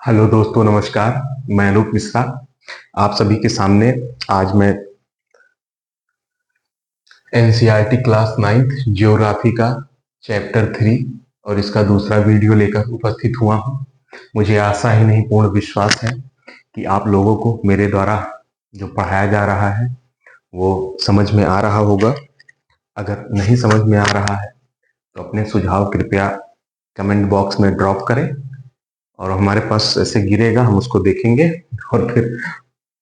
Hello दोस्तों, नमस्कार। मैं अनूप मिश्रा आप सभी के सामने आज मैं एनसीईआरटी क्लास 9th ज्योग्राफी का चैप्टर 3 और इसका दूसरा वीडियो लेकर उपस्थित हुआ हूं। मुझे आशा ही नहीं पूर्ण विश्वास है कि आप लोगों को मेरे द्वारा जो पढ़ाया जा रहा है वो समझ में आ रहा होगा। अगर नहीं समझ में आ रहा है तो अपने सुझाव कृपया कमेंट बॉक्स में ड्रॉप करें और हमारे पास ऐसे गिरेगा, हम उसको देखेंगे और फिर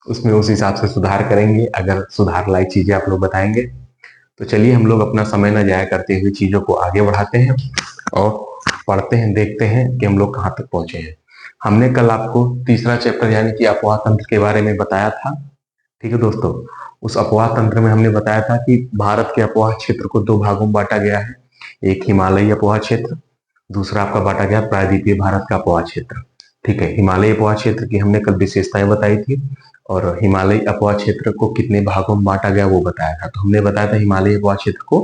उसमें उस हिसाब से सुधार करेंगे। अगर सुधार लायक चीजें आप लोग बताएंगे तो चलिए हम लोग अपना समय न जाया करते हुए चीजों को आगे बढ़ाते हैं और पढ़ते हैं, देखते हैं कि हम लोग कहाँ तक पहुंचे हैं। हमने कल आपको तीसरा चैप्टर यानी कि अपवाह तंत्र के बारे में बताया था। ठीक है दोस्तों, उस अपवाह तंत्र में हमने बताया था कि भारत के अपवाह क्षेत्र को दो भागों में बांटा गया है। एक हिमालयी अपवाह क्षेत्र, दूसरा आपका बांटा गया प्रायद्वीपीय भारत का अपवाह क्षेत्र। ठीक है, हिमालयी अपवाह क्षेत्र की हमने कल विशेषताएं बताई थी और हिमालयी अपवाह क्षेत्र को कितने भागों में बांटा गया वो बताया था। तो हमने बताया था हिमालयी अपवाह क्षेत्र को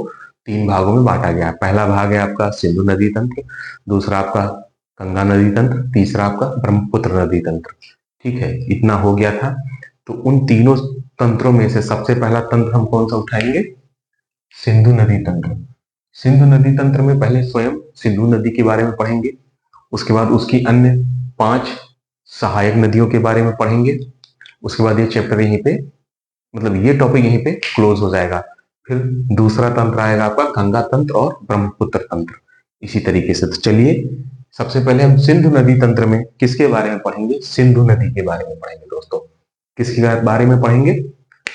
3 भागों में बांटा गया। पहला भाग है आपका सिंधु नदी तंत्र, दूसरा आपका गंगा नदी तंत्र, तीसरा आपका ब्रह्मपुत्र नदी तंत्र। ठीक है, इतना हो गया था। तो उन तीनों तंत्रों में से सबसे पहला तंत्र हम कौन सा उठाएंगे? सिंधु नदी तंत्र। सिंधु नदी तंत्र में पहले स्वयं सिंधु नदी के बारे में पढ़ेंगे, उसके बाद उसकी अन्य 5 सहायक नदियों के बारे में पढ़ेंगे। उसके बाद ये चैप्टर यहीं पे, मतलब ये टॉपिक यहीं पे क्लोज हो जाएगा। फिर दूसरा तंत्र आएगा आपका गंगा तंत्र और ब्रह्मपुत्र तंत्र, इसी तरीके से। तो चलिए सबसे पहले हम सिंधु नदी तंत्र में किसके बारे में पढ़ेंगे? सिंधु नदी के बारे में पढ़ेंगे दोस्तों। किसके बारे में पढ़ेंगे?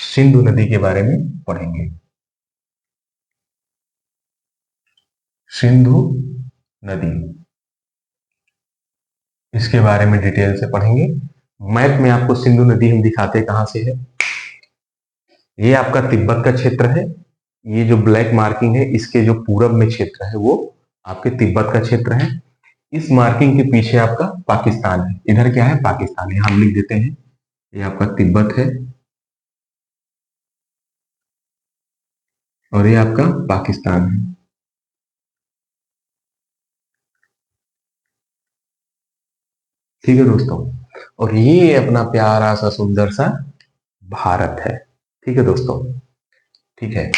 सिंधु नदी के बारे में पढ़ेंगे। सिंधु नदी, इसके बारे में डिटेल से पढ़ेंगे। मैप में आपको सिंधु नदी हम दिखाते हैं कहां से है। ये आपका तिब्बत का क्षेत्र है। ये जो ब्लैक मार्किंग है इसके जो पूरब में क्षेत्र है वो आपके तिब्बत का क्षेत्र है। इस मार्किंग के पीछे आपका पाकिस्तान है। इधर क्या है? पाकिस्तान। यहां हम लिख देते हैं, ये आपका तिब्बत है और ये आपका पाकिस्तान है। ठीक है दोस्तों, और ये अपना प्यारा सा सुंदर सा भारत है। ठीक है दोस्तों, ठीक है।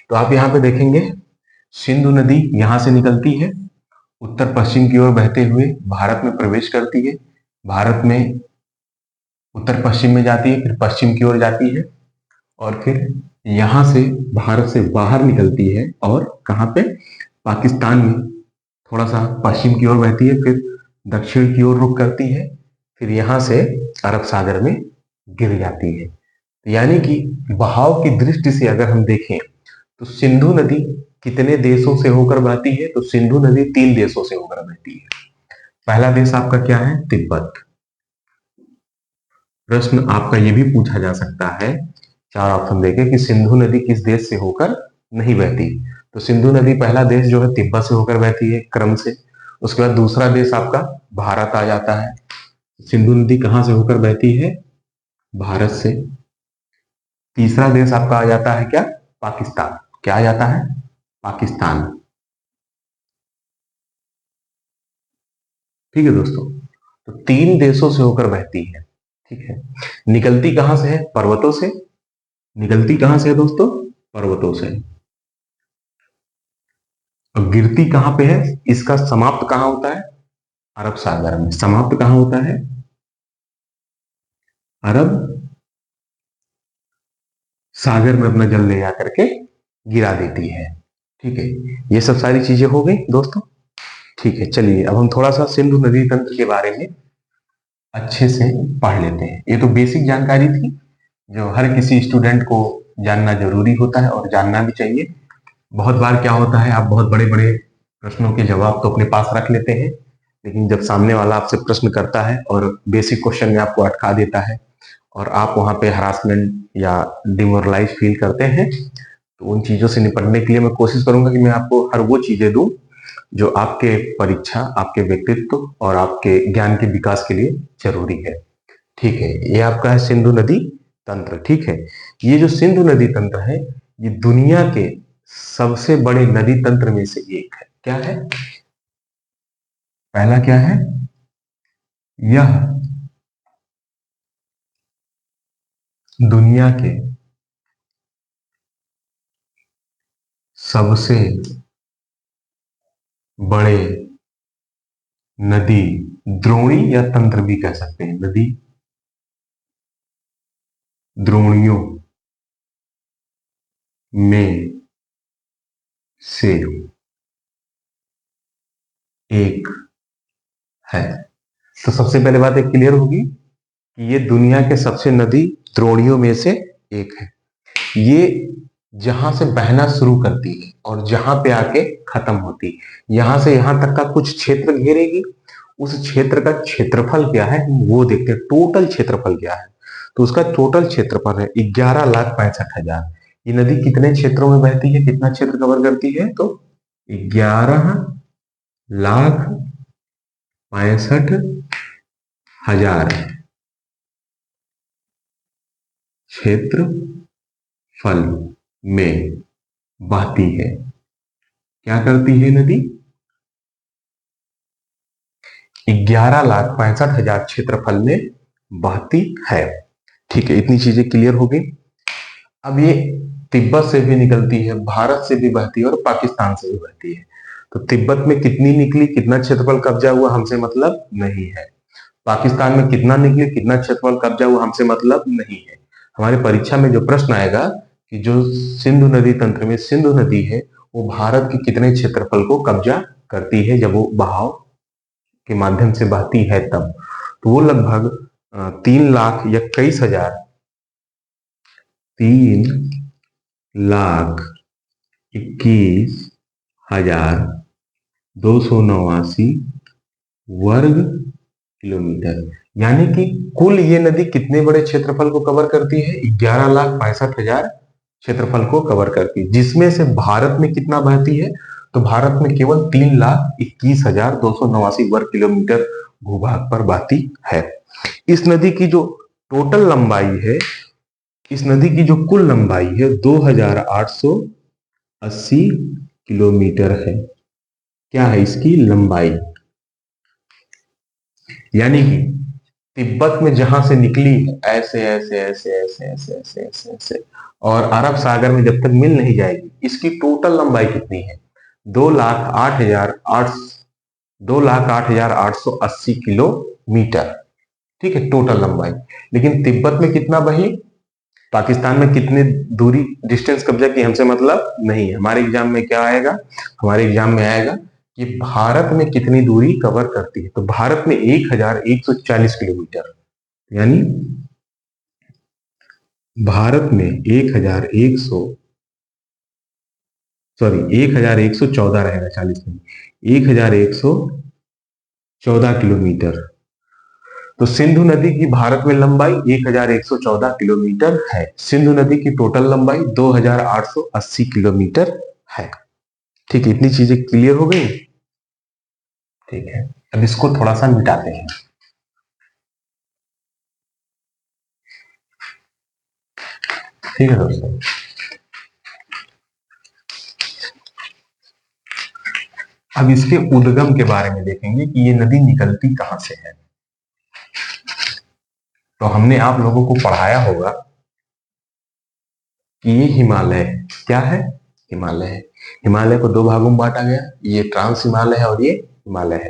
तो आप यहाँ पे देखेंगे सिंधु नदी यहां से निकलती है, उत्तर पश्चिम की ओर बहते हुए भारत में प्रवेश करती है। भारत में उत्तर पश्चिम में जाती है, फिर पश्चिम की ओर जाती है और फिर यहां से भारत से बाहर निकलती है और कहाँ पे? पाकिस्तान में थोड़ा सा पश्चिम की ओर बहती है, फिर दक्षिण की ओर रुख करती है, फिर यहां से अरब सागर में गिर जाती है। यानी कि बहाव की दृष्टि से अगर हम देखें तो सिंधु नदी कितने देशों से होकर बहती है? तो सिंधु नदी 3 देशों से होकर बहती है। पहला देश आपका क्या है? तिब्बत। प्रश्न आपका ये भी पूछा जा सकता है 4 ऑप्शन देके कि सिंधु नदी किस देश से होकर नहीं बहती। तो सिंधु नदी पहला देश जो है तिब्बत से होकर बहती है क्रम से। उसके बाद दूसरा देश आपका भारत आ जाता है। सिंधु नदी कहां से होकर बहती है? भारत से। तीसरा देश आपका आ जाता है क्या? पाकिस्तान। क्या आ जाता है? पाकिस्तान। ठीक है दोस्तों, तो 3 देशों से होकर बहती है। ठीक है, निकलती कहां से है? पर्वतों से। निकलती कहां से है दोस्तों? पर्वतों से। और गिरती कहां पे है? इसका समाप्त कहां होता है? अरब सागर में। समाप्त कहां होता है? अरब सागर में अपना जल ले जाकर के गिरा देती है। ठीक है, ये सब सारी चीजें हो गई दोस्तों। ठीक है, चलिए अब हम थोड़ा सा सिंधु नदी तंत्र के बारे में अच्छे से पढ़ लेते हैं। ये तो बेसिक जानकारी थी जो हर किसी स्टूडेंट को जानना जरूरी होता है और जानना भी चाहिए। बहुत बार क्या होता है, आप बहुत बड़े बड़े प्रश्नों के जवाब तो अपने पास रख लेते हैं, लेकिन जब सामने वाला आपसे प्रश्न करता है और बेसिक क्वेश्चन में आपको अटका देता है और आप वहां पे हरासमेंट या डिमोरलाइज फील करते हैं, तो उन चीजों से निपटने के लिए मैं कोशिश करूंगा कि मैं आपको हर वो चीजें दूं जो आपके परीक्षा, आपके व्यक्तित्व और आपके ज्ञान के विकास के लिए जरूरी है। ठीक है, ये आपका है सिंधु नदी तंत्र। ठीक है, ये जो सिंधु नदी तंत्र है ये दुनिया के सबसे बड़े नदी तंत्र में से एक है। क्या है? पहला क्या है? यह दुनिया के सबसे बड़े नदी द्रोणी या तंत्र भी कह सकते हैं, नदी द्रोणियों में से एक है। तो सबसे पहले बात एक क्लियर होगी कि ये दुनिया के सबसे नदी द्रोणियों में से एक है। ये जहां से बहना शुरू करती है और जहां पे आके खत्म होती है, यहां से यहां तक का कुछ क्षेत्र घेरेगी। उस क्षेत्र का क्षेत्रफल क्या है वो देखते हैं, टोटल क्षेत्रफल क्या है। तो उसका टोटल क्षेत्रफल है 11,65,000। ये नदी कितने क्षेत्रों में बहती है, कितना क्षेत्र कवर करती है, तो 11,65,000 क्षेत्रफल में बहती है। क्या करती है नदी, 11,65,000 क्षेत्रफल में बहती है। ठीक है, इतनी चीजें क्लियर हो गई। अब ये तिब्बत से भी निकलती है, भारत से भी बहती है और पाकिस्तान से भी बहती है। तो तिब्बत में कितनी निकली, कितना क्षेत्रफल कब्जा हुआ, हमसे मतलब नहीं है। पाकिस्तान में कितना निकली, कितना क्षेत्रफल कब्जा हुआ, हमसे मतलब नहीं है। हमारे परीक्षा में जो प्रश्न आएगा कि जो सिंधु नदी तंत्र में सिंधु नदी है वो भारत के कितने क्षेत्रफल को कब्जा करती है जब वो बहाव के माध्यम से बहती है तब। तो वो लगभग 3,21,000 3,21,289 वर्ग किलोमीटर। यानी कि कुल ये नदी कितने बड़े क्षेत्रफल को कवर करती है, 11,65,000 क्षेत्रफल को कवर करती है। जिसमें से भारत में कितना बहती है, तो भारत में केवल 3,21,289 वर्ग किलोमीटर भूभाग पर बहती है। इस नदी की जो टोटल लंबाई है, इस नदी की जो कुल लंबाई है 2,880 किलोमीटर है। क्या है इसकी लंबाई, यानी कि तिब्बत में जहां से निकली है ऐसे ऐसे ऐसे ऐसे ऐसे ऐसे ऐसे ऐसे और अरब सागर में जब तक मिल नहीं जाएगी, इसकी टोटल लंबाई कितनी है, 2,08,880 किलोमीटर। ठीक है, टोटल लंबाई। लेकिन तिब्बत में कितना बही, पाकिस्तान में कितनी दूरी डिस्टेंस कब्जा की, हमसे मतलब नहीं है। हमारे एग्जाम में क्या आएगा, हमारे एग्जाम में आएगा कि भारत में कितनी दूरी कवर करती है। तो भारत में 1,140 किलोमीटर, यानी भारत में 1,114 रहेगा, 40 में 1,114 किलोमीटर। तो सिंधु नदी की भारत में लंबाई 1,114 किलोमीटर है। सिंधु नदी की टोटल लंबाई 2,880 किलोमीटर है। ठीक है, इतनी चीजें क्लियर हो गई। ठीक है, अब इसको थोड़ा सा मिटाते हैं। ठीक है दोस्तों, अब इसके उद्गम के बारे में देखेंगे कि ये नदी निकलती कहां से है। तो हमने आप लोगों को पढ़ाया होगा कि ये हिमालय क्या है, हिमालय है। हिमालय को दो भागों में बांटा गया, ये ट्रांस हिमालय है और ये हिमालय है।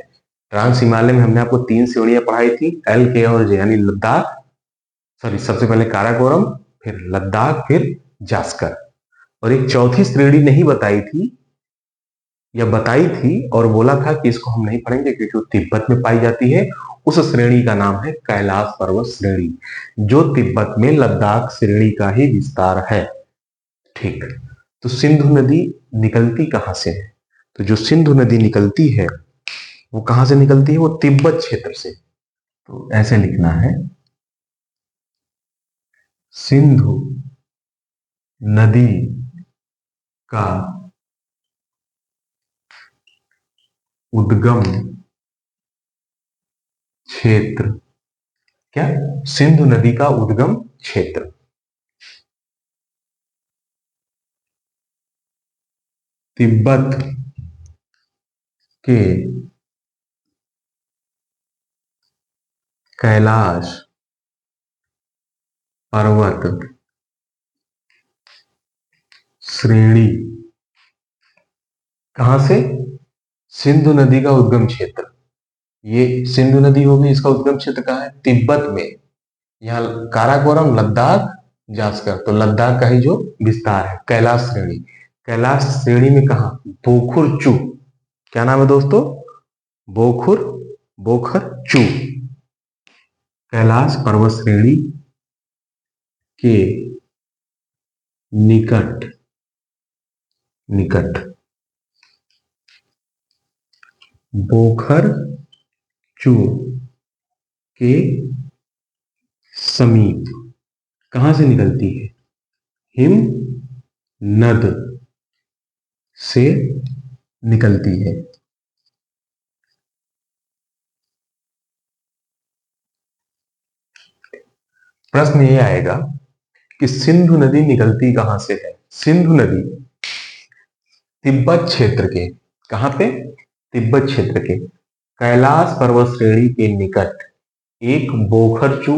ट्रांस हिमालय में हमने आपको तीन श्रेणियां पढ़ाई थी, एल, के और जे, यानी लद्दाख, सॉरी सबसे पहले काराकोरम, फिर लद्दाख, फिर जास्कर। और एक चौथी श्रेणी नहीं बताई थी या बताई थी और बोला था कि इसको हम नहीं पढ़ेंगे क्योंकि वो तिब्बत में पाई जाती है। उस श्रेणी का नाम है कैलाश पर्वत श्रेणी, जो तिब्बत में लद्दाख श्रेणी का ही विस्तार है। ठीक, तो सिंधु नदी निकलती कहां से है, तो जो सिंधु नदी निकलती है वो कहां से निकलती है, वो तिब्बत क्षेत्र से। तो ऐसे लिखना है, सिंधु नदी का उद्गम क्षेत्र, क्या, सिंधु नदी का उद्गम क्षेत्र तिब्बत के कैलाश पर्वत श्रेणी कहां से? सिंधु नदी का उद्गम क्षेत्र। ये सिंधु नदी होगी, इसका उद्गम क्षेत्र कहाँ है? तिब्बत में। यहाँ काराकोरम, लद्दाख, जास्कर, तो लद्दाख का ही जो विस्तार है। कैलाश श्रेणी, कैलाश श्रेणी में कहा? बोखुर चू। क्या नाम है दोस्तों? बोखुर, बोखर चू। कैलाश पर्वत श्रेणी के निकट निकट बोखर चू के समीप कहां से निकलती है? हिम नद से निकलती है। प्रश्न ये आएगा कि सिंधु नदी निकलती कहां से है? सिंधु नदी तिब्बत क्षेत्र के, कहां पे? तिब्बत क्षेत्र के कैलाश पर्वत श्रेणी के निकट एक बोखरचू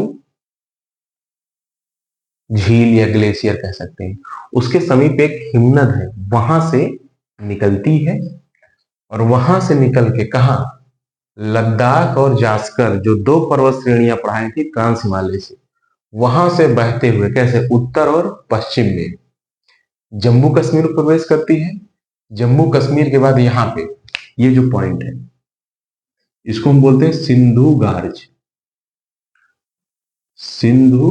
झील या ग्लेशियर कह सकते हैं, उसके समीप एक हिमनद है, वहां से निकलती है। और वहां से निकल के कहा? लद्दाख और जास्कर, जो दो पर्वत श्रेणियां पढ़ाई थी ट्रांस हिमालय से, वहां से बहते हुए कैसे? उत्तर और पश्चिम में जम्मू कश्मीर प्रवेश करती है। जम्मू कश्मीर के बाद यहां पे ये जो पॉइंट है, इसको हम बोलते हैं सिंधु गार्ज। सिंधु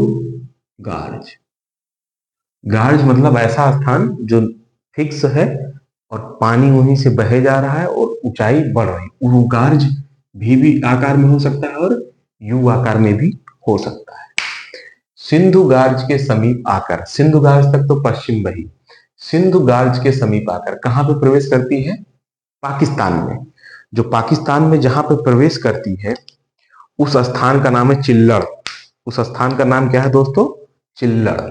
गार्ज, गार्ज मतलब ऐसा स्थान जो फिक्स है और पानी वहीं से बहे जा रहा है और ऊंचाई बढ़ रही है। वो गार्ज भी आकार में हो सकता है और यू आकार में भी हो सकता है। सिंधु गार्ज के समीप आकर, सिंधु गार्ज तक तो पश्चिम बही, सिंधु गार्ज के समीप आकर कहां पे प्रवेश करती है? पाकिस्तान में। जो पाकिस्तान में जहां पे प्रवेश करती है उस स्थान का नाम है चिल्लड़। उस स्थान का नाम क्या है दोस्तों? चिल्लड़।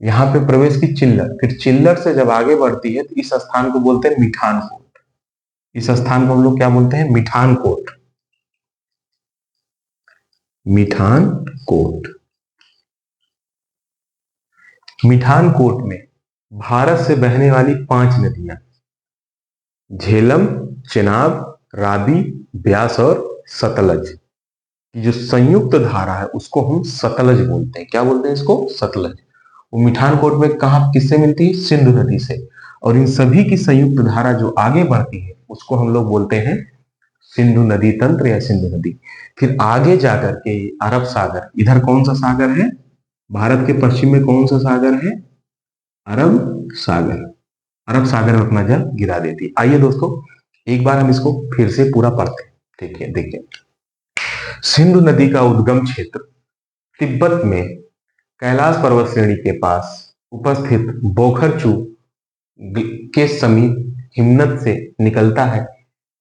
यहां पे प्रवेश की चिल्लड़, फिर चिल्लड़ से जब आगे बढ़ती है तो इस स्थान को बोलते हैं मिठानकोट। इस स्थान को हम लोग क्या बोलते हैं? मिठानकोट। मिठानकोट। मिठानकोट में भारत से बहने वाली 5 नदियां, झेलम, चेनाब, रावी, ब्यास और सतलज की जो संयुक्त धारा है उसको हम सतलज बोलते हैं। क्या बोलते हैं इसको? सतलज। वो मिठानकोट में कहा किससे मिलती है? सिंधु नदी से। और इन सभी की संयुक्त धारा जो आगे बढ़ती है उसको हम लोग बोलते हैं सिंधु नदी तंत्र या सिंधु नदी। फिर आगे जाकर के अरब सागर, इधर कौन सा सागर है? भारत के पश्चिम में कौन सा सागर है? अरब सागर। अरब सागर में अपना जल गिरा देती है। आइए दोस्तों एक बार हम इसको फिर से पूरा पढ़ते हैं। देखिए देखिए, सिंधु नदी का उद्गम क्षेत्र तिब्बत में कैलाश पर्वत श्रेणी के पास उपस्थित बोखरचू के समीप हिमनद से निकलता है।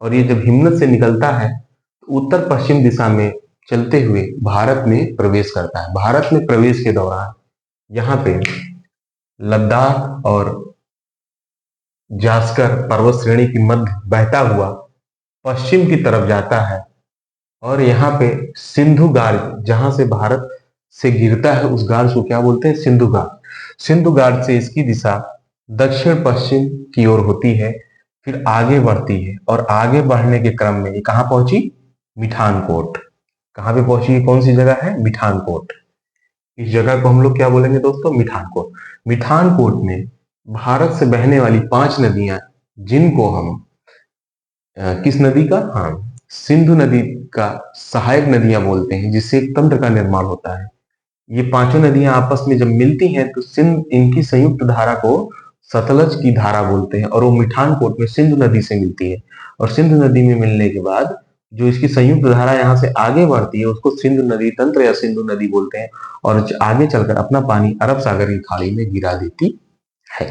और ये जब हिमनद से निकलता है तो उत्तर पश्चिम दिशा में चलते हुए भारत में प्रवेश करता है। भारत में प्रवेश के दौरान यहाँ पे लद्दाख और जास्कर पर्वत श्रेणी की मध्य बहता हुआ पश्चिम की तरफ जाता है। और यहाँ पे सिंधु गार्ज, जहां से भारत से गिरता है उस गार्ज को क्या बोलते हैं? सिंधु गार्ज। सिंधु गार्ज से इसकी दिशा दक्षिण पश्चिम की ओर होती है, फिर आगे बढ़ती है और आगे बढ़ने के क्रम में ये कहां पहुंची? मिठानकोट। कहां पे पहुंची? कौन सी जगह है? मिठानकोट। इस जगह को हम लोग क्या बोलेंगे दोस्तों? मिठानकोट। मिठानकोट में भारत से बहने वाली 5 नदियां, जिनको हम किस नदी का? हाँ, सिंधु नदी का सहायक नदियां बोलते हैं, जिससे एक तंत्र का निर्माण होता है। ये 5 नदियां आपस में जब मिलती हैं तो इनकी संयुक्त धारा को सतलज की धारा बोलते हैं। और वो मिठानकोट में सिंधु नदी से मिलती है। और सिंधु नदी में मिलने के बाद जो इसकी संयुक्त धारा यहाँ से आगे बढ़ती है उसको सिंधु नदी तंत्र या सिंधु नदी बोलते हैं। और आगे चलकर अपना पानी अरब सागर की खाड़ी में गिरा देती है।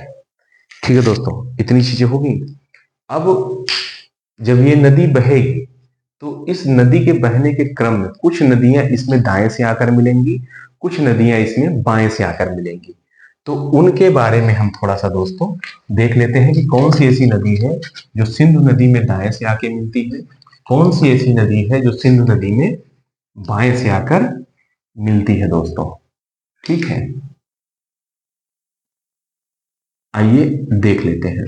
ठीक है दोस्तों, इतनी चीजें होगी। अब जब ये नदी बहेगी तो इस नदी के बहने के क्रम में कुछ नदियां इसमें दाएं से आकर मिलेंगी, कुछ नदियां इसमें बाएं से आकर मिलेंगी। तो उनके बारे में हम थोड़ा सा दोस्तों देख लेते हैं कि कौन सी ऐसी नदी है जो सिंधु नदी में दाएं से आके मिलती है, कौन सी ऐसी नदी है जो सिंधु नदी में बाएं से आकर मिलती है दोस्तों। ठीक है, आइए देख लेते हैं।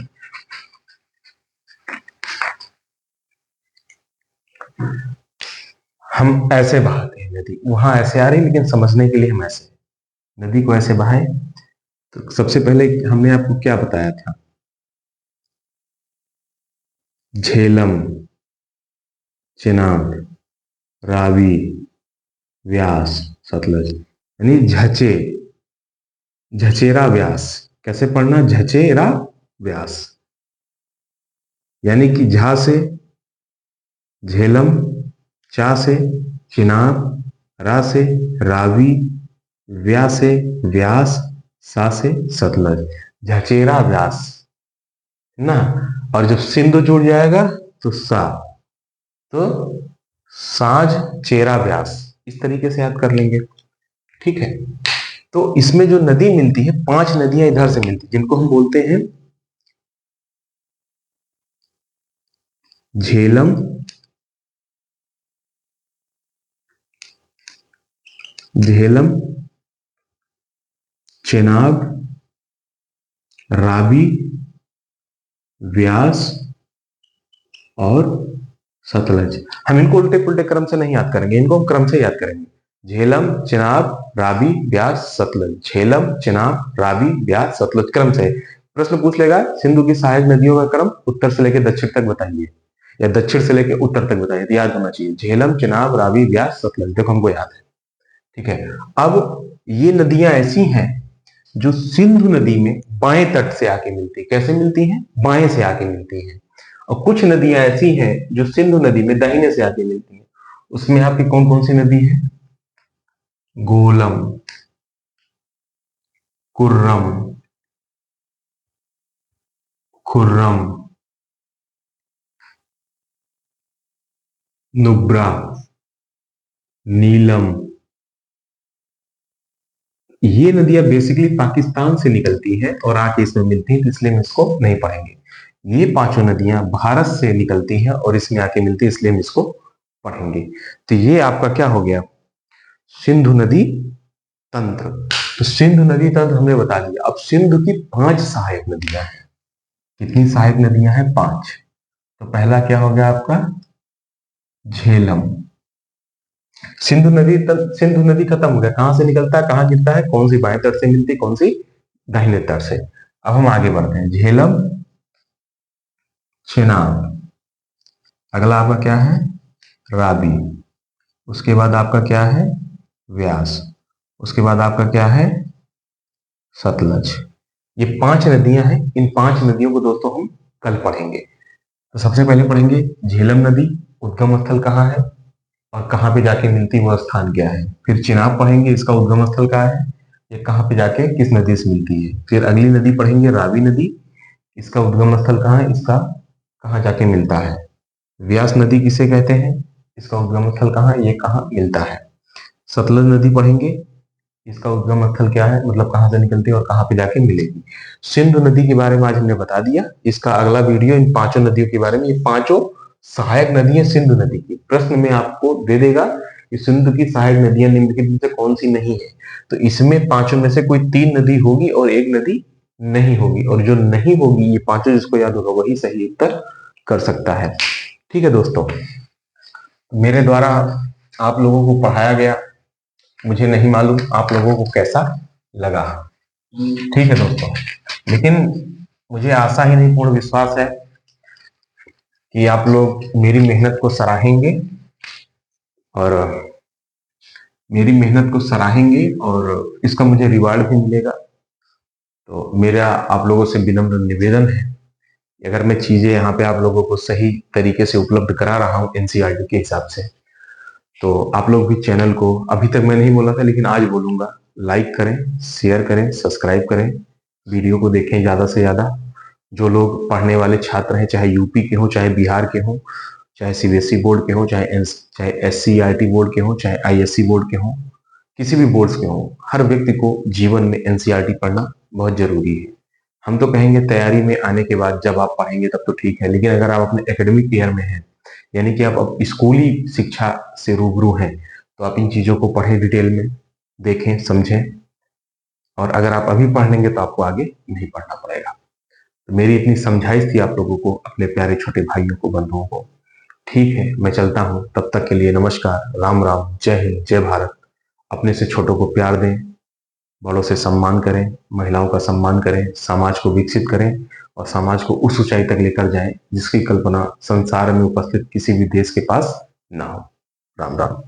हम ऐसे बहाते हैं नदी, वहां ऐसे आ रही, लेकिन समझने के लिए हम ऐसे नदी को ऐसे बहाए। तो सबसे पहले हमने आपको क्या बताया था? झेलम, चिनाब, रावी, व्यास, सतलज, यानी झचे, झचेरा व्यास। कैसे पढ़ना? झचेरा व्यास, यानी कि झा से झेलम, चा से चिनाब, रा से रावी, व्या से व्यास, सा से सतलज, झचेरा व्यास ना। और जब सिंधु जुड़ जाएगा तो सा, तो साझ चेरा व्यास, इस तरीके से याद कर लेंगे। ठीक है, तो इसमें जो नदी मिलती है, 5 नदियां इधर से मिलती है, जिनको हम बोलते हैं झेलम, झेलम, चेनाब, रावी, व्यास और सतलज। हम इनको उल्टे पुल्टे क्रम से नहीं याद करेंगे, इनको हम क्रम से याद करेंगे। झेलम, चिनाब, रावी, व्यास, सतलज। झेलम, चिनाब, रावी, व्यास, सतलज क्रम से। प्रश्न पूछ लेगा सिंधु की सहायक नदियों का क्रम उत्तर से लेकर दक्षिण तक बताइए, या दक्षिण से लेकर उत्तर तक बताइए, तो याद होना चाहिए झेलम, चिनाब, रावी, व्यास, सतलज। देखो हमको याद है। ठीक है, अब ये नदियां ऐसी हैं जो सिंधु नदी में बाएं तट से आके मिलती है। कैसे मिलती हैं? बाएं से आके मिलती हैं। और कुछ नदियां ऐसी हैं जो सिंधु नदी में दाहिने से आके मिलती हैं। उसमें आपकी कौन कौन सी नदी है? गोलम, कुर्रम, खुर्रम, नुब्रा, नीलम। ये नदियां बेसिकली पाकिस्तान से निकलती हैं और आके इसमें मिलती हैं, तो इसलिए हम इसको नहीं पढ़ेंगे। ये पांचों नदियां भारत से निकलती हैं और इसमें आके मिलती है, इसलिए हम इसको पढ़ेंगे। तो ये आपका क्या हो गया? सिंधु नदी तंत्र। तो सिंधु नदी तंत्र हमने बता दिया। अब सिंधु की 5 सहायक नदियां हैं। कितनी सहायक नदियां हैं? 5। तो पहला क्या हो गया आपका? झेलम। सिंधु नदी खत्म हो गया, कहां से निकलता है, कहां गिरता है, कौन सी बाएं तट से मिलती है, कौन सी दाहिने तट से। अब हम आगे बढ़ते हैं। झेलम, चेनाब, अगला आपका क्या है? राबी, उसके बाद आपका क्या है? व्यास, उसके बाद आपका क्या है? सतलज। ये 5 नदियां हैं। इन 5 नदियों को दोस्तों हम कल पढ़ेंगे। तो सबसे पहले पढ़ेंगे झेलम नदी, उद्गम स्थल कहाँ है और कहाँ पे जाके मिलती, वह स्थान क्या है। फिर चिनाब पढ़ेंगे, इसका उद्गम स्थल कहाँ है, ये कहाँ पे जाके किस नदी से मिलती है। फिर अगली नदी पढ़ेंगे रावी नदी, इसका उद्गम स्थल कहाँ है, इसका कहाँ जाके मिलता है। व्यास नदी किसे कहते हैं, इसका उद्गम स्थल कहाँ है, ये कहाँ मिलता है। सतलज नदी पढ़ेंगे, इसका उद्गम स्थल क्या है, मतलब कहाँ से निकलती है और कहाँ पे जाके मिलेगी। सिंधु नदी के बारे में आज हमने बता दिया। इसका अगला वीडियो इन 5 नदियों के बारे में। ये 5 सहायक नदी है सिंधु नदी की। प्रश्न में आपको दे देगा कि सिंधु की सहायक नदियां निम्नलिखित में से कौन सी नहीं है। तो इसमें 5 में से कोई 3 नदी होगी और 1 नदी नहीं होगी, और जो नहीं होगी ये 5 जिसको याद होगा वही सही उत्तर कर सकता है। ठीक है दोस्तों, मेरे द्वारा आप लोगों को पढ़ाया गया, मुझे नहीं मालूम आप लोगों को कैसा लगा। ठीक है दोस्तों, लेकिन मुझे आशा ही नहीं पूर्ण विश्वास है कि आप लोग मेरी मेहनत को सराहेंगे और मेरी मेहनत को सराहेंगे और इसका मुझे रिवार्ड भी मिलेगा। तो मेरा आप लोगों से विनम्र निवेदन है, अगर मैं चीजें यहाँ पे आप लोगों को सही तरीके से उपलब्ध करा रहा हूँ एनसीईआरटी के हिसाब से, तो आप लोग भी चैनल को, अभी तक मैं नहीं बोला था लेकिन आज बोलूंगा, लाइक करें, शेयर करें, सब्सक्राइब करें, वीडियो को देखें ज्यादा से ज्यादा। जो लोग पढ़ने वाले छात्र हैं, चाहे यूपी के हो, चाहे बिहार के हो, चाहे सीबीएसई बोर्ड के हो, चाहे एससीईआरटी बोर्ड के हो, चाहे आईएससी बोर्ड के हो, किसी भी बोर्ड्स के हो, हर व्यक्ति को जीवन में एनसीईआरटी पढ़ना बहुत जरूरी है। हम तो कहेंगे तैयारी में आने के बाद जब आप पढ़ेंगे तब तो ठीक है, लेकिन अगर आप अपने एकेडमिक ईयर में हैं, यानी कि आप अब स्कूली शिक्षा से रूबरू हैं, तो आप इन चीजों को पढ़ें, डिटेल में देखें, समझें, और अगर आप अभी पढ़ लेंगे तो आपको आगे नहीं पढ़ना पड़ेगा। तो मेरी इतनी समझाइश थी आप लोगों को, अपने प्यारे छोटे भाइयों को, बंधुओं को। ठीक है, मैं चलता हूँ, तब तक के लिए नमस्कार, राम राम, जय हिंद, जय भारत। अपने से छोटों को प्यार दें, बड़ों से सम्मान करें, महिलाओं का सम्मान करें, समाज को विकसित करें और समाज को उस ऊंचाई तक लेकर जाएं जिसकी कल्पना संसार में उपस्थित किसी भी देश के पास ना हो। राम राम।